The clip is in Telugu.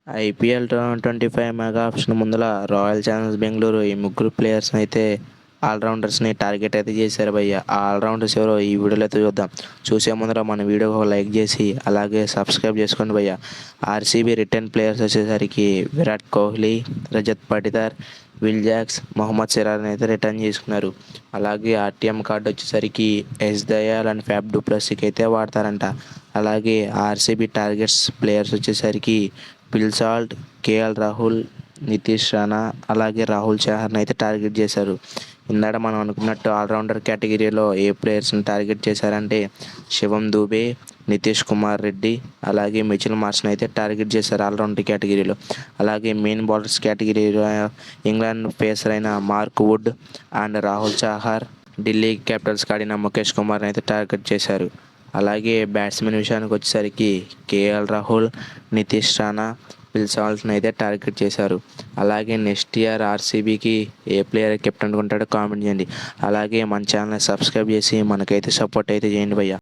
ఐపీఎల్ 2025 మెగా ఆప్షన్ ముందల రాయల్ ఛాలెంజర్స్ బెంగళూరు ఈ ముగ్గురు ప్లేయర్స్ని అయితే ఆల్రౌండర్స్ని టార్గెట్ అయితే చేశారు భయ్య. ఆ ఆల్రౌండర్స్ ఎవరో ఈ వీడియోలో అయితే చూద్దాం. చూసే ముందర మన వీడియోకి ఒక లైక్ చేసి అలాగే సబ్స్క్రైబ్ చేసుకోండి భయ్య. ఆర్సీబీ రిటర్న్ ప్లేయర్స్ వచ్చేసరికి విరాట్ కోహ్లీ, రజత్ పటిదార్, విల్ జాక్స్, మొహమ్మద్ సిరాజ్ని అయితే రిటర్న్ చేసుకున్నారు. అలాగే ఆర్టీఎం కార్డు వచ్చేసరికి ఎస్ దయాల్ అండ్ ఫ్యాబ్ డూప్లెసీకి అయితే వాడతారంట. అలాగే ఆర్సీబీ టార్గెట్స్ ప్లేయర్స్ వచ్చేసరికి పిల్ సాల్ట్, కేఎల్ రాహుల్, నితీష్ రాణా అలాగే రాహుల్ చహర్ని అయితే టార్గెట్ చేశారు. ఇందాక మనం అనుకున్నట్టు ఆల్రౌండర్ కేటగిరీలో ఏ ప్లేయర్స్ని టార్గెట్ చేశారంటే శివం దూబే, నితీష్ కుమార్ రెడ్డి అలాగే మిచిల్ మార్ష్ని అయితే టార్గెట్ చేశారు ఆల్రౌండర్ కేటగిరీలో. అలాగే మెయిన్ బౌలర్స్ కేటగిరీలో ఇంగ్లాండ్ పేసర్ అయిన Mark Wood and Rahul Chahar, Delhi క్యాపిటల్స్కి ఆడిన ముఖేష్ కుమార్ని అయితే టార్గెట్ చేశారు. అలాగే బ్యాట్స్మెన్ విషయానికి వచ్చేసరికి కేఎల్ రాహుల్, నితీష్ రాణా, పిల్ సాల్ట్ని అయితే టార్గెట్ చేశారు. అలాగే నెక్స్ట్ ఇయర్ ఆర్సీబీకి ఏ ప్లేయర్ కెప్టెన్ ఉంటాడో కామెంట్ చేయండి. అలాగే మన ఛానల్ని సబ్స్క్రైబ్ చేసి మనకైతే సపోర్ట్ అయితే చేయండి భయ్య.